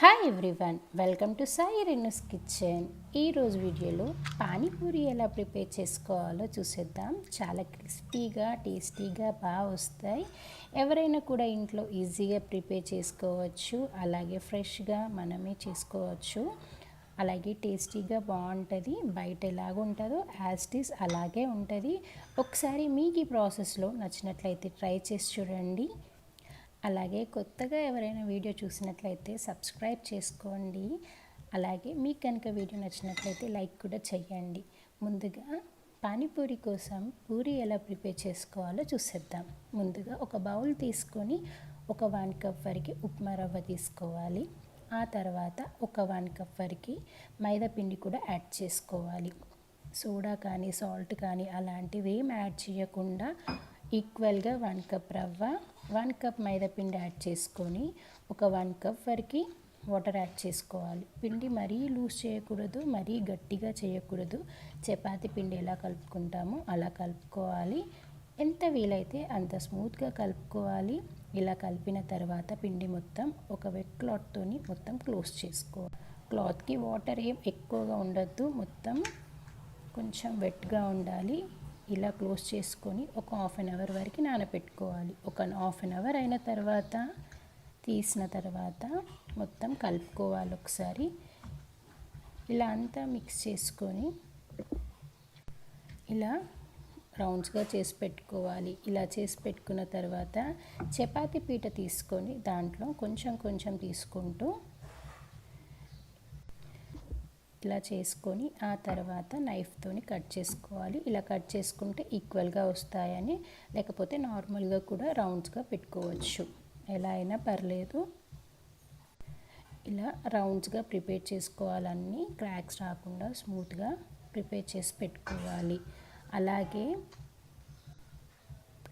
Hi everyone, welcome to Sai renews kitchen. ఈరోజు వీడియోలో పానీపూరి ఎలా ప్రిపేర్ చేసుకోవాలో చూసేద్దాం. చాలా క్రిస్పీగా టేస్టీగా బాగా వస్తాయి. ఎవరైనా కూడా ఇంట్లో ఈజీగా ప్రిపేర్ చేసుకోవచ్చు, అలాగే ఫ్రెష్గా మనమే చేసుకోవచ్చు, అలాగే టేస్టీగా బాగుంటుంది. బయట ఎలాగ ఉంటుందో యాజ్ ఇట్ ఈస్ అలాగే ఉంటుంది. ఒకసారి మీకు ఈ ప్రాసెస్లో నచ్చినట్లయితే ట్రై చేసి చూడండి. అలాగే కొత్తగా ఎవరైనా వీడియో చూసినట్లయితే సబ్స్క్రైబ్ చేసుకోండి. అలాగే మీకు కనుక వీడియో నచ్చినట్లయితే లైక్ కూడా చేయండి. ముందుగా పానీపూరి కోసం పూరి ఎలా ప్రిపేర్ చేసుకోవాలో చూసేద్దాం. ముందుగా ఒక బౌల్ తీసుకొని ఒక 1 కప్ వరకు ఉప్మా రవ్వ తీసుకోవాలి. ఆ తర్వాత ఒక 1 కప్ వరకు మైదా పిండి కూడా యాడ్ చేసుకోవాలి. సోడా కానీ సాల్ట్ కానీ అలాంటివి ఏం యాడ్ చేయకుండా ఈక్వల్గా 1 కప్ రవ్వ, 1 కప్ మైదా పిండి యాడ్ చేసుకొని ఒక 1 కప్ వరకు వాటర్ యాడ్ చేసుకోవాలి. పిండి మరీ లూజ్ చేయకూడదు, మరీ గట్టిగా చేయకూడదు. చపాతీ పిండి ఎలా కలుపుకుంటామో అలా కలుపుకోవాలి. ఎంత వీలైతే అంత స్మూత్గా కలుపుకోవాలి. ఇలా కలిపిన తర్వాత పిండి మొత్తం ఒక వెట్ క్లాత్తోని మొత్తం క్లోజ్ చేసుకోవాలి. క్లాత్కి వాటర్ ఏం ఎక్కువగా ఉండద్దు, మొత్తం కొంచెం వెట్గా ఉండాలి. ఇలా క్లోజ్ చేసుకొని ఒక 1/2 అవర్ వరకు నానబెట్టుకోవాలి. ఒక 1/2 అవర్ అయిన తర్వాత తీసిన తర్వాత మొత్తం కలుపుకోవాలి. ఒకసారి ఇలా అంతా మిక్స్ చేసుకొని ఇలా రౌండ్స్గా చేసి పెట్టుకోవాలి. ఇలా చేసి పెట్టుకున్న తర్వాత చపాతీ పీట తీసుకొని దాంట్లో కొంచెం కొంచెం తీసుకుంటూ ఇలా చేసుకొని ఆ తర్వాత నైఫ్తోని కట్ చేసుకోవాలి. ఇలా కట్ చేసుకుంటే ఈక్వల్గా వస్తాయని, లేకపోతే నార్మల్గా కూడా రౌండ్స్గా పెట్టుకోవచ్చు, ఎలా అయినా పర్లేదు. ఇలా రౌండ్స్గా ప్రిపేర్ చేసుకోవాలన్నీ, క్రాక్స్ రాకుండా స్మూత్గా ప్రిపేర్ చేసి పెట్టుకోవాలి. అలాగే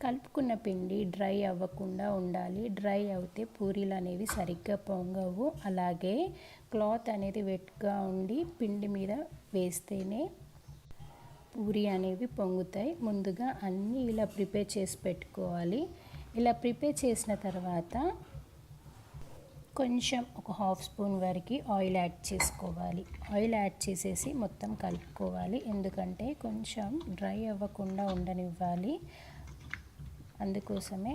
కలుపుకున్న పిండి డ్రై అవ్వకుండా ఉండాలి. డ్రై అవుతే పూరీలు అనేవి సరిగ్గా పొంగవు. అలాగే క్లాత్ అనేది వెట్గా ఉండి పిండి మీద వేస్తేనే పూరీ అనేవి పొంగుతాయి. ముందుగా అన్నీ ఇలా ప్రిపేర్ చేసి పెట్టుకోవాలి. ఇలా ప్రిపేర్ చేసిన తర్వాత కొంచెం ఒక 1/2 స్పూన్ వరకు ఆయిల్ యాడ్ చేసుకోవాలి. ఆయిల్ యాడ్ చేసేసి మొత్తం కలుపుకోవాలి. ఎందుకంటే కొంచెం డ్రై అవ్వకుండా ఉండనివ్వాలి, అందుకోసమే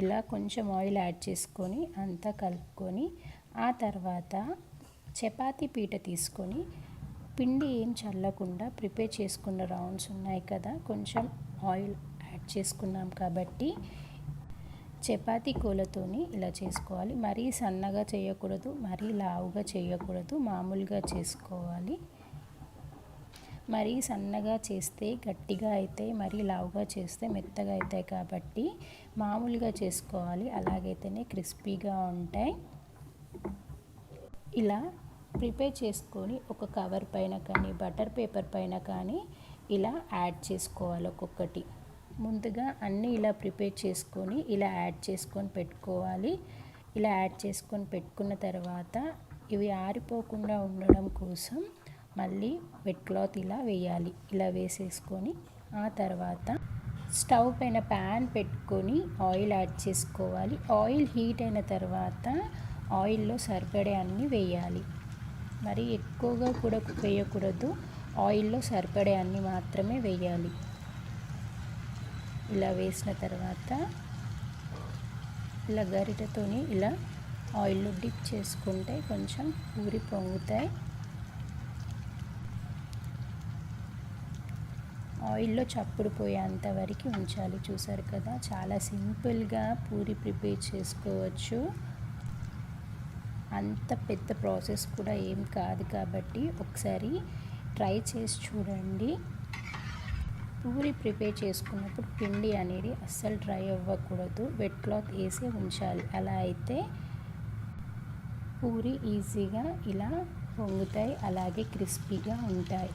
ఇలా కొంచెం ఆయిల్ యాడ్ చేసుకొని అంతా కలుపుకొని ఆ తర్వాత చపాతీ పీట తీసుకొని పిండి ఏం చల్లకుండా ప్రిపేర్ చేసుకున్న రౌండ్స్ ఉన్నాయి కదా, కొంచెం ఆయిల్ యాడ్ చేసుకున్నాం కాబట్టి చపాతీ కోలతోని ఇలా చేసుకోవాలి. మరీ సన్నగా చేయకూడదు, మరీ లావుగా చేయకూడదు, మామూలుగా చేసుకోవాలి. మరీ సన్నగా చేస్తే గట్టిగా అవుతాయి, మరీ లావుగా చేస్తే మెత్తగా అవుతాయి. కాబట్టి మామూలుగా చేసుకోవాలి, అలాగైతేనే క్రిస్పీగా ఉంటాయి. ఇలా ప్రిపేర్ చేసుకొని ఒక కవర్ పైన కానీ బటర్ పేపర్ పైన కానీ ఇలా యాడ్ చేసుకోవాలి ఒక్కొక్కటి. ముందుగా అన్నీ ఇలా ప్రిపేర్ చేసుకొని ఇలా యాడ్ చేసుకొని పెట్టుకోవాలి. ఇలా యాడ్ చేసుకొని పెట్టుకున్న తర్వాత ఇవి ఆరిపోకుండా ఉండడం కోసం మళ్ళీ వెట్ క్లాత్ ఇలా వేయాలి. ఇలా వేసేసుకొని ఆ తర్వాత స్టవ్ పైన ప్యాన్ పెట్టుకొని ఆయిల్ యాడ్ చేసుకోవాలి. ఆయిల్ హీట్ అయిన తర్వాత ఆయిల్లో సరిపడే అన్నీ వేయాలి. మరి ఎక్కువగా కూడా వేయకూడదు, ఆయిల్లో సరిపడే అన్నీ మాత్రమే వేయాలి. ఇలా వేసిన తర్వాత ఇలా గరిటెతోని ఇలా ఆయిల్లో డిప్ చేసుకుంటే కొంచెం పూరి పొంగుతాయి. ఆయిల్లో చప్పుడు పోయేంత వరకు ఉంచాలి. చూసారు కదా, చాలా సింపుల్గా పూరి ప్రిపేర్ చేసుకోవచ్చు. అంత పెద్ద ప్రాసెస్ కూడా ఏం కాదు కాబట్టి ఒకసారి ట్రై చేసి చూడండి. పూరి ప్రిపేర్ చేసుకున్నప్పుడు పిండి అనేది అస్సలు డ్రై అవ్వకూడదు, వెట్ క్లాత్ వేసి ఉంచాలి. అలా అయితే పూరి ఈజీగా ఇలా పొంగుతాయి, అలాగే క్రిస్పీగా ఉంటాయి.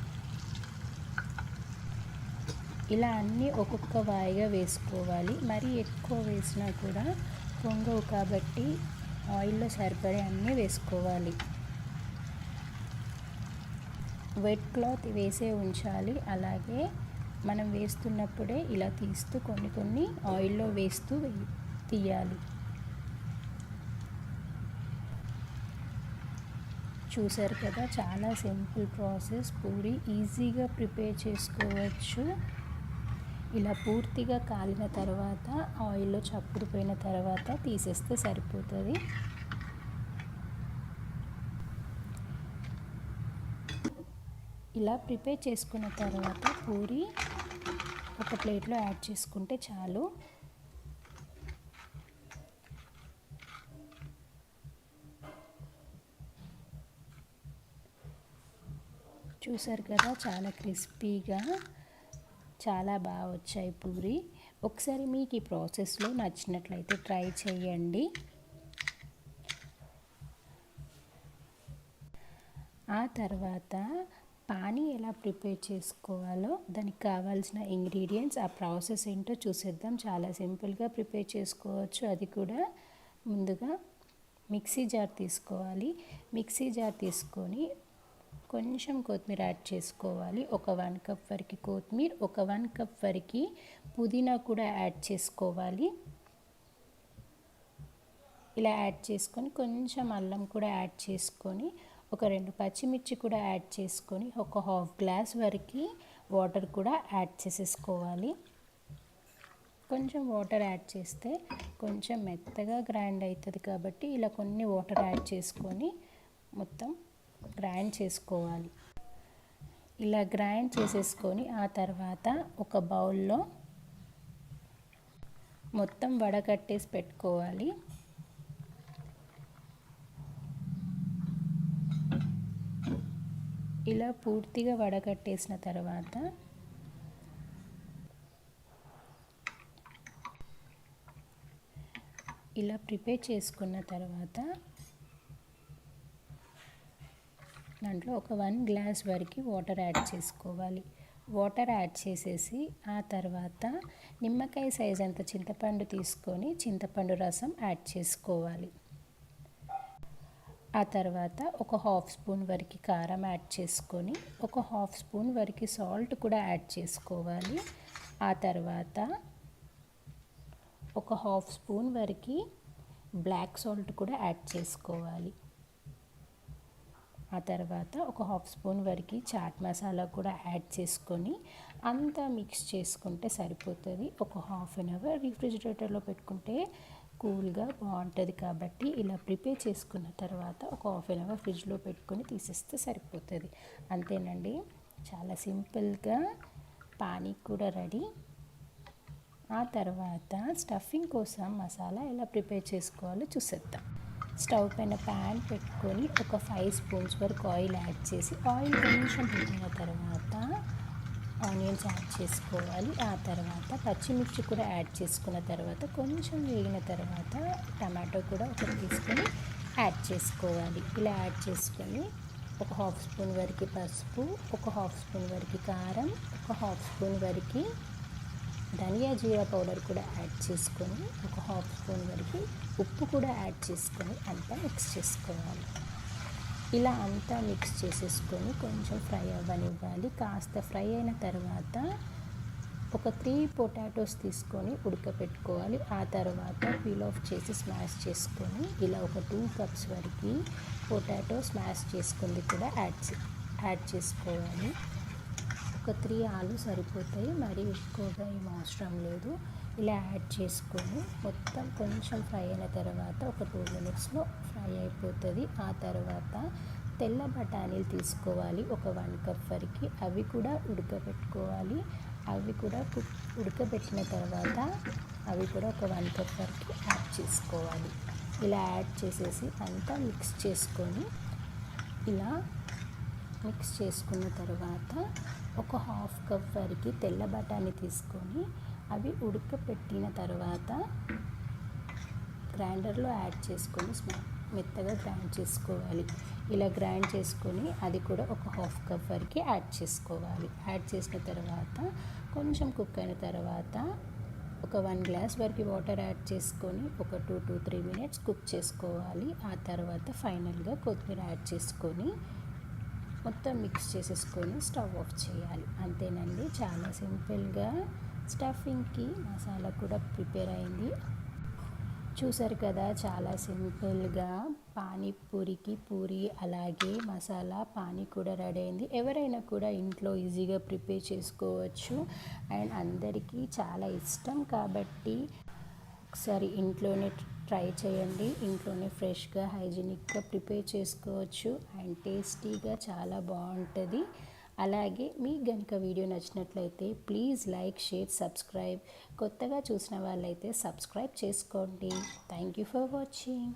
ఇలా అన్నీ ఒక్కొక్క వాయిగా వేసుకోవాలి. మరీ ఎక్కువ వేసినా కూడా పొంగవు కాబట్టి ఆయిల్లో సరిపడే అన్నీ వేసుకోవాలి. వెట్ క్లాత్ వేసే ఉంచాలి. అలాగే మనం వేస్తున్నప్పుడే ఇలా తీస్తూ కొన్ని కొన్ని ఆయిల్లో వేస్తూ తీయాలి. చూసారు కదా, చాలా సింపుల్ ప్రాసెస్. పూరి ఈజీగా ప్రిపేర్ చేసుకోవచ్చు. ఇలా పూర్తిగా కాలిన తర్వాత ఆయిల్లో చప్పుడుపోయిన తర్వాత తీసేస్తే సరిపోతుంది. ఇలా ప్రిపేర్ చేసుకున్న తర్వాత పూరి ఒక ప్లేట్లో యాడ్ చేసుకుంటే చాలు. చూసారు కదా, చాలా క్రిస్పీగా చాలా బాగా వచ్చాయి పూరి. ఒకసారి మీకు ఈ ప్రాసెస్లో నచ్చినట్లయితే ట్రై చేయండి. ఆ తర్వాత పానీ ఎలా ప్రిపేర్ చేసుకోవాలో, దానికి కావాల్సిన ఇంగ్రీడియంట్స్, ఆ ప్రాసెస్ ఏంటో చూసేద్దాం. చాలా సింపుల్గా ప్రిపేర్ చేసుకోవచ్చు. అది కూడా ముందుగా మిక్సీ జార్ తీసుకోవాలి. మిక్సీ జార్ తీసుకొని కొంచెం కొత్తిమీర యాడ్ చేసుకోవాలి. ఒక 1 కప్ వరకు కొత్తిమీర, ఒక 1 కప్ వరకు పుదీనా కూడా యాడ్ చేసుకోవాలి. ఇలా యాడ్ చేసుకొని కొంచెం అల్లం కూడా యాడ్ చేసుకొని ఒక 2 పచ్చిమిర్చి కూడా యాడ్ చేసుకొని ఒక 1/2 గ్లాస్ వరకు వాటర్ కూడా యాడ్ చేసేసుకోవాలి. కొంచెం వాటర్ యాడ్ చేస్తే కొంచెం మెత్తగా గ్రైండ్ అవుతుంది కాబట్టి ఇలా కొన్ని వాటర్ యాడ్ చేసుకొని మొత్తం గ్రైండ్ చేసుకోవాలి. ఇలా గ్రైండ్ చేసేసుకొని ఆ తర్వాత ఒక బౌల్లో మొత్తం వడకట్టేసి పెట్టుకోవాలి. ఇలా పూర్తిగా వడకట్టేసిన తర్వాత ఇలా ప్రిపేర్ చేసుకున్న తర్వాత దాంట్లో ఒక 1 గ్లాస్ వరకు వాటర్ యాడ్ చేసుకోవాలి. వాటర్ యాడ్ చేసేసి ఆ తర్వాత నిమ్మకాయ సైజ్ అంత చింతపండు తీసుకొని చింతపండు రసం యాడ్ చేసుకోవాలి. ఆ తర్వాత ఒక 1/2 స్పూన్ వరకు కారం యాడ్ చేసుకొని ఒక 1/2 స్పూన్ వరకు సాల్ట్ కూడా యాడ్ చేసుకోవాలి. ఆ తర్వాత ఒక 1/2 స్పూన్ వరకు బ్లాక్ సాల్ట్ కూడా యాడ్ చేసుకోవాలి. ఆ తర్వాత ఒక 1/2 స్పూన్ వరకు చాట్ మసాలా కూడా యాడ్ చేసుకొని అంతా మిక్స్ చేసుకుంటే సరిపోతుంది. ఒక 1/2 అవర్ రిఫ్రిజిరేటర్లో పెట్టుకుంటే కూల్గా బాగుంటుంది. కాబట్టి ఇలా ప్రిపేర్ చేసుకున్న తర్వాత ఒక 1/2 అవర్ ఫ్రిడ్జ్లో పెట్టుకొని తీసేస్తే సరిపోతుంది. అంతేనండి, చాలా సింపుల్గా పానీ కూడా రెడీ. ఆ తర్వాత స్టఫింగ్ కోసం మసాలా ఎలా ప్రిపేర్ చేసుకోవాలో చూసేద్దాం. స్టవ్ పైన ప్యాన్ పెట్టుకొని ఒక 5 స్పూన్స్ వరకు ఆయిల్ యాడ్ చేసి ఆయిల్ కొంచెం పెట్టిన తర్వాత ఆనియన్స్ యాడ్ చేసుకోవాలి. ఆ తర్వాత పచ్చిమిర్చి కూడా యాడ్ చేసుకున్న తర్వాత కొంచెం వేగిన తర్వాత టమాటో కూడా ఒకటి తీసుకొని యాడ్ చేసుకోవాలి. ఇలా యాడ్ చేసుకొని ఒక 1/2 స్పూన్ వరకు పసుపు, ఒక 1/2 స్పూన్ వరకు కారం, ఒక 1/2 స్పూన్ వరకు ధనియా జీరా పౌడర్ కూడా యాడ్ చేసుకొని ఒక 1/2 స్పూన్ వరకు ఉప్పు కూడా యాడ్ చేసుకొని అంతా మిక్స్ చేసుకోవాలి. ఇలా అంతా మిక్స్ చేసేసుకొని కొంచెం ఫ్రై అవ్వనివ్వాలి. కాస్త ఫ్రై అయిన తర్వాత ఒక 3 పొటాటోస్ తీసుకొని ఉడకపెట్టుకోవాలి. ఆ తర్వాత పీల్ ఆఫ్ చేసి స్మాష్ చేసుకొని ఇలా ఒక 2 కప్స్ వరకు పొటాటో స్మాష్ చేసుకుంది కూడా యాడ్ చేసుకోవాలి. ఒక 3 ఆలు సరిపోతాయి, మరీ ఎక్కువగా ఏం అవసరం లేదు. ఇలా యాడ్ చేసుకొని మొత్తం కొంచెం ఫ్రై అయిన తర్వాత ఒక 2 మినిట్స్లో ఫ్రై అయిపోతుంది. ఆ తర్వాత తెల్ల బఠానీలు తీసుకోవాలి ఒక 1 కప్ వరకు. అవి కూడా ఉడకబెట్టుకోవాలి. అవి కూడా ఉడకబెట్టిన తర్వాత అవి కూడా ఒక 1 కప్ వరకు యాడ్ చేసుకోవాలి. ఇలా యాడ్ చేసేసి అంతా మిక్స్ చేసుకొని ఇలా మిక్స్ చేసుకున్న తర్వాత ఒక 1/2 కప్ వరకు తెల్ల బఠానీ తీసుకొని అవి ఉడకపెట్టిన తర్వాత గ్రైండర్లో యాడ్ చేసుకొని మెత్తగా గ్రైండ్ చేసుకోవాలి. ఇలా గ్రైండ్ చేసుకొని అది కూడా ఒక 1/2 కప్ వరకు యాడ్ చేసుకోవాలి. యాడ్ చేసిన తర్వాత కొంచెం కుక్ అయిన తర్వాత ఒక 1 గ్లాస్ వరకు వాటర్ యాడ్ చేసుకొని ఒక 2 to 3 మినిట్స్ కుక్ చేసుకోవాలి. ఆ తర్వాత ఫైనల్గా కొత్తిమీర యాడ్ చేసుకొని మొత్తం మిక్స్ చేసేసుకొని స్టవ్ ఆఫ్ చేయాలి. అంతేనండి, చాలా సింపుల్గా స్టఫింగ్కి మసాలా కూడా ప్రిపేర్ అయింది. చూసారు కదా, చాలా సింపుల్గా పానీపూరికి పూరి అలాగే మసాలా పానీ కూడా రెడీ అయింది. ఎవరైనా కూడా ఇంట్లో ఈజీగా ప్రిపేర్ చేసుకోవచ్చు అండ్ అందరికీ చాలా ఇష్టం కాబట్టి ఒకసారి ఇంట్లోనే ట్రై చేయండి. ఇంట్లోనే ఫ్రెష్గా హైజీనిక్గా ప్రిపేర్ చేసుకోవచ్చు అండ్ టేస్టీగా చాలా బాగుంటుంది. అలాగే మీకు కనుక వీడియో నచ్చినట్లయితే ప్లీజ్ లైక్, షేర్, సబ్స్క్రైబ్. కొత్తగా చూసిన వాళ్ళైతే సబ్స్క్రైబ్ చేసుకోండి. Thank you for watching.